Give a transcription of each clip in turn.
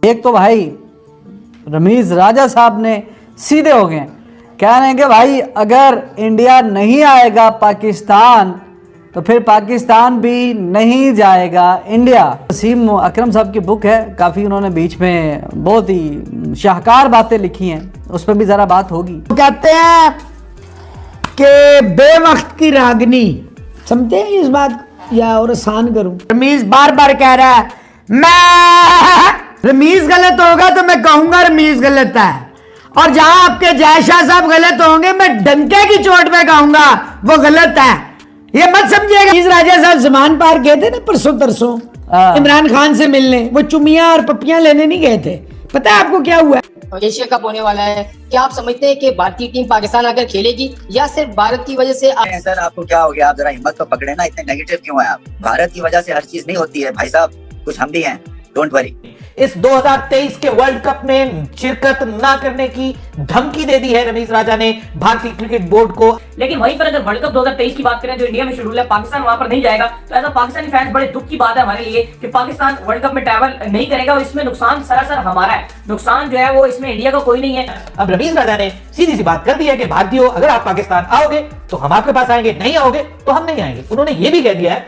एक तो भाई रमीज राजा साहब ने सीधे हो गए, कह रहे हैं कि भाई अगर इंडिया नहीं आएगा पाकिस्तान तो फिर पाकिस्तान भी नहीं जाएगा इंडिया। वसीम अकरम साहब की बुक है, काफ़ी उन्होंने बीच में बहुत ही शाहकार बातें लिखी हैं, उस पर भी ज़रा बात होगी। कहते हैं कि बेवक्त की रागनी, समझते हैं इस बात या और आसान करूं? रमीज बार बार कह रहा है मैं रमीज गलत होगा तो मैं कहूंगा रमीज गलत है, और जहां आपके जय शाह साहब गलत होंगे मैं डंके की चोट पे कहूंगा वो गलत है। ये मत समझिएगा। रमीज राजा साहब जमान पार गए थे ना परसों तरसों इमरान खान से मिलने, वो चुमियां और पप्पियां लेने नहीं गए थे। पता है आपको क्या हुआ? एशिया कप होने वाला है, क्या आप समझते हैं कि भारतीय टीम पाकिस्तान आकर खेलेगी या सिर्फ भारत की वजह से? सर आपको क्या हो गया? आप जरा हिम्मत तो पकड़े ना, इतने नेगेटिव क्यों है आप? भारत की वजह से हर चीज नहीं होती है भाई साहब, कुछ हम भी हैं, डोंट वरी। इस 2023 के वर्ल्ड कप में शिरकत ना करने की धमकी दे दी है रमीज राजा ने भारतीय क्रिकेट बोर्ड को। लेकिन वहीं पर अगर वर्ल्ड कप 2023 की बात करें जो इंडिया में शेड्यूल है, पाकिस्तान वहां पर नहीं जाएगा, तो ऐसा पाकिस्तानी फैंस बड़े दुख की बात है हमारे लिए कि पाकिस्तान वर्ल्ड कप में ट्रैवल नहीं करेगा और इसमें नुकसान सरासर हमारा है। नुकसान जो है वो इसमें इंडिया का कोई नहीं है। अब रमीज राजा ने सीधी सी बात कर दी है कि भारतीयों अगर आप पाकिस्तान आओगे तो हम आपके पास आएंगे, नहीं आओगे तो हम नहीं आएंगे। उन्होंने ये भी कह दिया है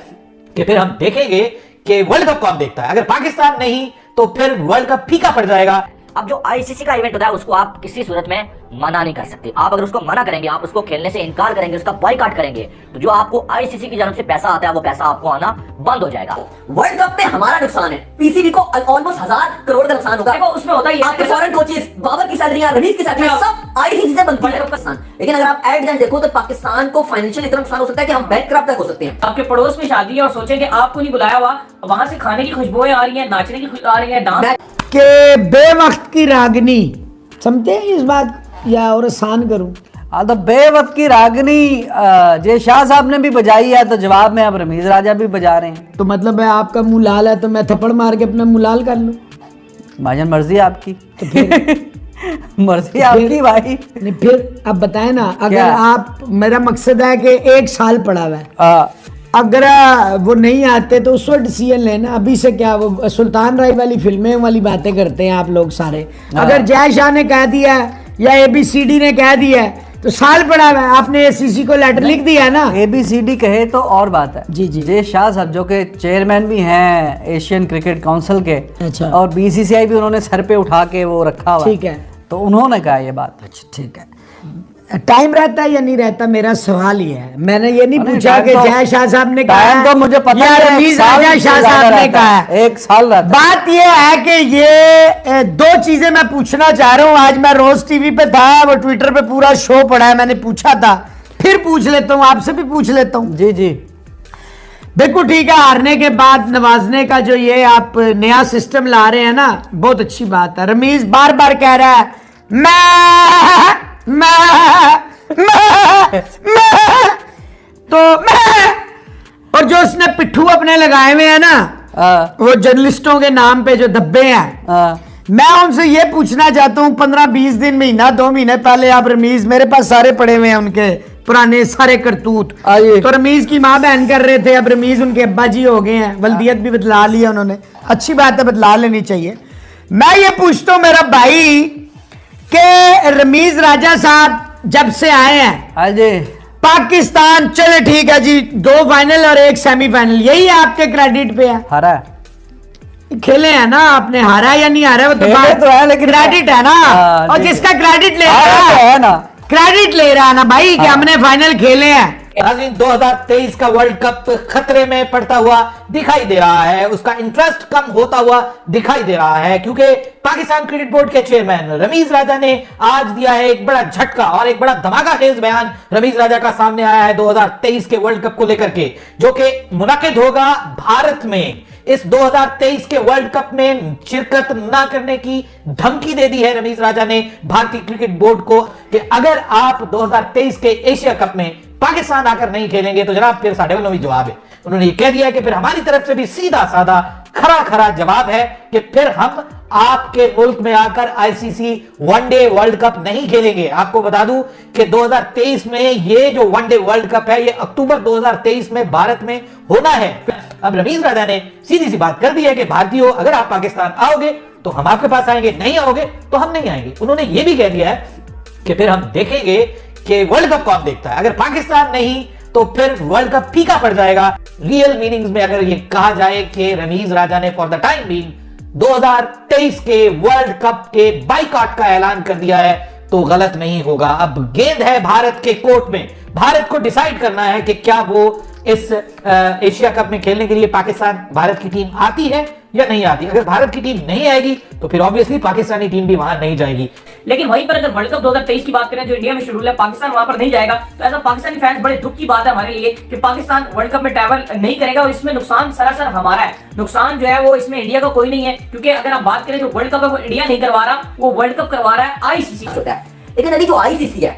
कि फिर हम देखेंगे कि वर्ल्ड कप कौन देखता है, अगर पाकिस्तान नहीं तो फिर वर्ल्ड कप फीका पड़ जाएगा। अब जो आईसीसी का इवेंट होता है उसको आप किसी सूरत में मना नहीं कर सकते। आप अगर उसको मना करेंगे, आप उसको खेलने से इनकार करेंगे, उसका बॉयकॉट करेंगे, तो जो आपको आईसीसी की जानब से पैसा आता है वो पैसा आपको आना बंद हो जाएगा। वर्ल्ड कप में हमारा नुकसान है, पीसीबी को ऑलमोस्ट 1000 करोड़ का नुकसान होगा। देखो उसमें होता ही आपके फॉरेन कोचेस, बाबर की सैलरियां, रमीज की सैलरियां सब आईसीसी से बनती है पाकिस्तान। लेकिन अगर आप एट द एंड देखो तो पाकिस्तान को फाइनेंशियल इतना नुकसान हो सकता है कि हम बैंकक्रप्ट तक हो सकते हैं। आपके पड़ोस में शादी है और सोचें कि आपको नहीं बुलाया हुआ, वहां से खाने की खुशबुएं आ रही हैं, नाचने की आ रही है, डांस के बेवक्त की रागनी, समझते हैं इस बात या और आसान करूं? हाँ, तो बेवक्त की रागनी जय शाह साहब ने भी बजाई है, तो जवाब में अब रमीज राजा भी बजा रहे हैं। तो मतलब है आपका मुंह लाल है तो मैं थप्पड़ मार के अपना मुंह लाल कर लूं? भाईजान मर्जी है आपकी। तो फिर मर्जी आपकी भाई। नहीं फिर अब बताएं ना, अगर क्या? आप, मेरा मकसद है कि 1 साल पड़ा हुआ है, अगर वो नहीं आते तो उस वक्त डिसीजन लेना। अभी से क्या वो सुल्तान राय वाली फिल्में वाली बातें करते हैं आप लोग सारे। अगर जय शाह ने कह दिया या ABCD ने कह दिया तो साल पड़ा हुआ है, आपने ACC को लेटर लिख दिया ना। ABCD कहे तो और बात है। जी जी। जय शाह साहब जो कि चेयरमैन भी हैं एशियन क्रिकेट काउंसिल के, अच्छा। और BCCI भी उन्होंने सर पे उठा के वो रखा हुआ। ठीक है, तो उन्होंने कहा ये बात। अच्छा ठीक है। टाइम रहता है या नहीं रहता, मेरा सवाल ही है। मैंने ये नहीं अरे पूछा कि टाइम तो- जय शाह साहब ने कहा टाइम तो मुझे पता या है, रमीज राजा शाह साहब ने कहा है। 1 साल रहता है। बात ये है कि ये 2 चीजें मैं पूछना चाह रहा हूँ। आज मैं रोज टीवी पे था, वो ट्विटर पे पूरा शो पड़ा है, मैंने पूछा था, फिर पूछ लेता हूँ, आपसे भी पूछ लेता हूँ। जी जी। देखो ठीक है, हारने के बाद नवाजने का जो ये आप नया सिस्टम ला रहे हैं ना, बहुत अच्छी बात है। रमीज बार बार कह रहा है तो मैं, और जो उसने पिट्ठू अपने लगाए हुए हैं ना, वो जर्नलिस्टों के नाम पे जो धब्बे हैं, मैं उनसे ये पूछना चाहता हूँ 15-20 दिन, महीना 2 महीने पहले आप रमीज, मेरे पास सारे पड़े हुए हैं उनके पुराने सारे करतूत। तो रमीज की माँ बहन कर रहे थे, अब रमीज उनके अब्बा जी हो गए हैं, वल्दियत भी बदला लिया उन्होंने, अच्छी बात है, बदला लेनी चाहिए। मैं ये पूछता हूँ मेरा भाई कि रमीज राजा साहब जब से आए हैं, हाँ जी, पाकिस्तान चले ठीक है जी, 2 फाइनल और 1 सेमीफाइनल, यही आपके क्रेडिट पे है। हारा है। खेले हैं ना आपने, हारा या नहीं हारा वो तो खेले बात तो है, लेकिन क्रेडिट है ना। और ठीक जिसका क्रेडिट ले हारा रहा तो है ना, क्रेडिट ले रहा है ना भाई कि हमने फाइनल खेले हैं। नाज़रीन, 2023 का वर्ल्ड कप खतरे में पड़ता हुआ दिखाई दे रहा है, उसका इंटरेस्ट कम होता हुआ दिखाई दे रहा है, क्योंकि पाकिस्तान क्रिकेट बोर्ड के चेयरमैन रमीज राजा ने आज दिया है एक बड़ा झटका और एक बड़ा धमाकाखेज बयान। रमीज राजा का सामने आया है 2023 के वर्ल्ड कप को लेकर के, जो कि मुनाकिद होगा भारत में। इस 2023 के वर्ल्ड कप में शिरकत ना करने की धमकी दे दी है रमीज राजा ने भारतीय क्रिकेट बोर्ड को कि अगर आप 2023 के एशिया कप में पाकिस्तान आकर नहीं खेलेंगे तो जनाब फिर साढ़े भी जवाब है। उन्होंने ये कह दिया कि फिर हमारी तरफ से भी सीधा साधा खरा जवाब है कि फिर हम आपके मुल्क में आकर आईसीसी वनडे वर्ल्ड कप नहीं खेलेंगे। आपको बता दूं कि 2023 में ये जो वनडे वर्ल्ड कप है ये अक्टूबर 2023 में भारत में होना है। अब रमीज राजा ने सीधी सी बात कर दी है कि भारतीयों अगर आप पाकिस्तान आओगे तो हम आपके पास आएंगे, नहीं आओगे तो हम नहीं आएंगे। उन्होंने ये भी कह दिया है कि फिर हम देखेंगे कि वर्ल्ड कप कौन देखता है, अगर पाकिस्तान नहीं तो फिर वर्ल्ड कप फीका पड़ जाएगा। रियल मीनिंग्स में अगर ये कहा जाए कि रमीज राजा ने फॉर द टाइम बीइंग 2023 के वर्ल्ड कप के बाइकआउट का ऐलान कर दिया है तो गलत नहीं होगा। अब गेंद है भारत के कोर्ट में, भारत को डिसाइड करना है कि क्या वो इस एशिया कप में खेलने के लिए पाकिस्तान, भारत की टीम आती है या नहीं आती। अगर भारत की टीम नहीं आएगी तो फिर ऑब्वियसली पाकिस्तानी टीम भी वहां नहीं जाएगी। लेकिन वहीं पर अगर वर्ल्ड कप 2023 की बात करें जो इंडिया में शेड्यूल है, पाकिस्तान वहां पर नहीं जाएगा, तो ऐसा पाकिस्तानी फैंस बड़े दुख की बात है हमारे लिए कि पाकिस्तान वर्ल्ड कप में ट्रैवल नहीं करेगा और इसमें नुकसान सरासर हमारा है। नुकसान जो है वो इसमें इंडिया का कोई नहीं है, क्योंकि अगर आप बात करें जो वर्ल्ड कप है वो इंडिया नहीं करवा रहा, वो वर्ल्ड कप करवा रहा है आईसीसी। लेकिन अभी जो आईसीसी है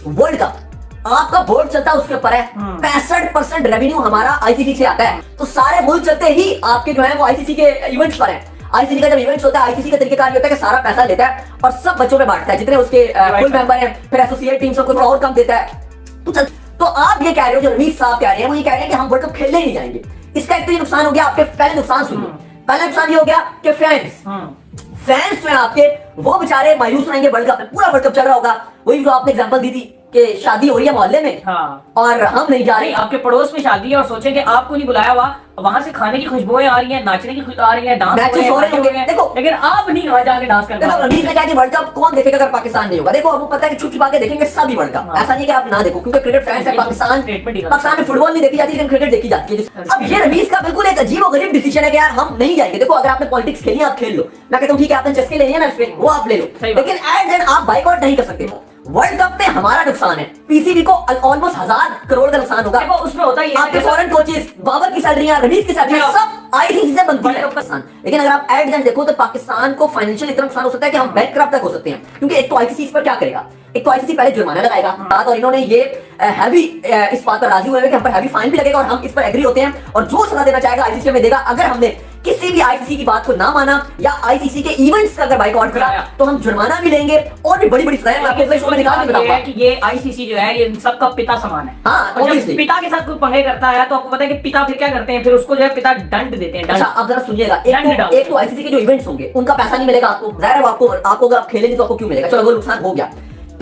वर्ल्ड कप आपका बोर्ड चलता है उसके ऊपर है, 65% रेवेन्यू हमारा आईसीसी से आता है, तो सारे मुल्क चलते ही आपके जो है वो आईसीसी के इवेंट्स पर है। आईसीसी का जब इवेंट्स होता है, आईसीसी का तरीका ये होता है कि सारा पैसा लेता है और सब बच्चों में बांटता है, जितने उसके फुल मेंबर हैं, फिर एसोसिएट टीम सबको थोड़ा और कम देता है। तो आप ये कह रहे हो, जो रमीज साहब कह रहे हैं वो ये कह रहे हैं कि हम वर्ल्ड कप खेलने ही नहीं जाएंगे। इसका एक तो ये नुकसान हो गया, आपके पहले नुकसान सुनिए। पहला नुकसान ये हो गया कि फैंस जो है आपके वो बेचारे मायूस रहेंगे वर्ल्ड कप में, पूरा वर्ल्ड कप चल रहा होगा। वही जो आपने एग्जांपल दी थी कि शादी हो रही है मोहल्ले में, हाँ, और हम नहीं जा रहे, आपके पड़ोस में शादी है और सोचें कि आपको नहीं बुलाया हुआ, वहां से खाने की खुशबुएं आ रही हैं, नाचने की आ रही है, डांस हो रहे हैं, देखो, लेकिन आप नहीं वहां जाके डांस कर रहे। रमीज ने कहा कि वर्ल्ड कप कौन देखेगा अगर पाकिस्तान नहीं होगा। देखो आपको पता है कि छुप छुपा के देखेंगे सभी वर्ल्ड कप, ऐसा नहीं कि आप ना देखो, क्योंकि क्रिकेट फैंस है। पाकिस्तान में फुटबॉल नहीं देखी जाती लेकिन क्रिकेट देखी जाती है। अब ये रमीज का बिल्कुल एक अजीब और गरीब डिसीजन है कि यार हम नहीं जाएंगे। देखो अगर आपने पॉलिटिक्स खेली आप खेल लो, मैं कहता हूँ ठीक है आपने चस्के लेनी है ना इसमें, वो आप ले लो, लेकिन एट देन आप बाइकआउट नहीं कर सकते। वर्ल्ड कप में हमारा नुकसान है, पीसीबी को ऑलमोस्ट 1000 करोड़ का नुकसान होगा। देखो उसमें होता ही है, आपके फॉरेन कोचेस, बाबर की सैलरियां, रमीज की सैलरियां सब आईसीसी से बनती है। लेकिन अगर आप एट देन देखो तो पाकिस्तान को फाइनेंशियल इतना नुकसान हो सकता है कि हम बैंकक्रप्ट तक हो सकते हैं, क्योंकि एक तो आईसीसी इस पर क्या करेगा, एक तो आईसीसी पहले जुर्माना लगाएगा बात, और इन्होंने ये हैवी इस बात पर राजी हुए हैं कि हम पर हैवी फाइन भी लगेगा और हम इस पर एग्री होते हैं, और जो सजा देना चाहेगा आईसीसी हमें देगा। अगर हमने किसी भी आईसीसी की बात को ना माना या आईसीसी के इवेंट्स का अगर बाइकआउट करा तो हम जुर्माना भी लेंगे और भी बड़ी बड़ी सजाएं आपको इस शो में निकाल के बताऊंगा कि ये आईसीसी जो है ये इन सबका पिता समान है। हाँ, और जब पिता के साथ कोई पंगे करता है तो आपको पता है कि पिता फिर क्या करते हैं, फिर उसको जो है पिता दंड देते हैं। अच्छा आप जरा सुनिएगा, एक तो आईसीसी के जो इवेंट्स होंगे उनका पैसा नहीं मिलेगा आपको, जाहिर है आपको अगर आप खेलेंगे तो आपको क्यों मिलेगा, चलो वो नुकसान हो गया।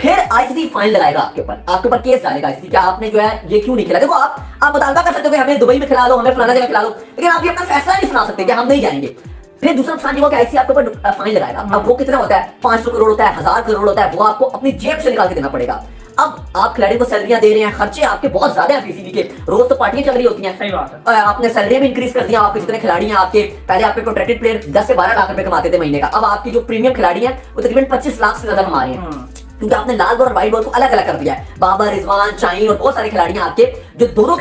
फिर आईसीसी फाइन लगाएगा आपके ऊपर केस डालेगा आईसीसी, क्या आपने जो है ये क्यों नहीं खेला। देखो आप मुतालबा कर सकते हो कि हमें दुबई में खिला लो, हमें फलाना जगह खिला लो, लेकिन आप ये अपना फैसला नहीं सुना सकते कि हम नहीं जाएंगे। फिर दूसरा नुकसान ये होगा कि आईसीसी आपके ऊपर फाइन लगाएगा। अब वो कितना होता है, 500 करोड़ होता है, 1000 करोड़ होता है, वो आपको अपनी जेब से निकाल के देना पड़ेगा। अब आप खिलाड़ी को सैलरियां दे रहे हैं, खर्चे आपके बहुत ज्यादा है पीसीबी के, रोज तो पार्टियां चल रही होती हैं। सही बात है। आपने सैलरियां भी इंक्रीज कर दिया, आपके जितने खिलाड़ी हैं आपके, पहले आपके कॉन्ट्रैक्टेड प्लेयर 10 से 12 लाख रुपए कमाते थे महीने का, अब आपकी जो प्रीमियम खिलाड़ी हैं वो तकरीबन 25 लाख से ज्यादा कमा रहे हैं, क्योंकि आपने लाल बॉल और व्हाइट बॉल को अलग अलग कर दिया है। बाबर, रिजवान, शाहीन और बहुत सारे खिलाड़ी हैं आपके जो दोनों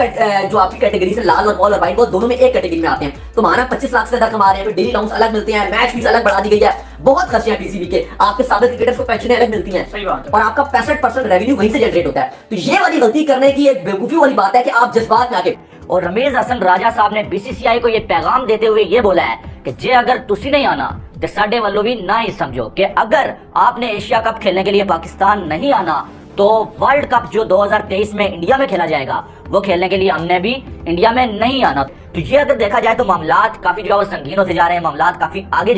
जो आपकी कैटेगरी से लाल बॉल और व्हाइट बॉल दोनों में एक कैटेगरी में आते हैं, तो माना 25 लाख से ज्यादा कमा रहे हैं। डेली अलाउंस अलग मिलते हैं, मैच फीस अलग बढ़ा दी गई है, बहुत खर्चे हैं पीसीबी के, आपके साबित क्रिकेटर्स को पेंशनें अलग मिलती हैं। सही बात है। और आपका 65% रेवेन्यू वहीं से जनरेट होता है। तो ये वाली गलती करने की एक बेवकूफी वाली बात है कि आप जज्बात में आके। और रमीज हसन राजा साहब ने बीसीसीआई को ये पैगाम देते हुए ये बोला है कि जे अगर तुसी नहीं आना तो साडे वालों भी ना ही समझो कि अगर आपने एशिया कप खेलने के लिए पाकिस्तान नहीं आना तो वर्ल्ड कप जो 2023 में इंडिया में खेला जाएगा वो खेलने के लिए हमने भी इंडिया में नहीं आना। तो ये अगर देखा जाए तो मामलात काफी जो है वो संगीन होते जा रहे हैं, मामलात काफी आगे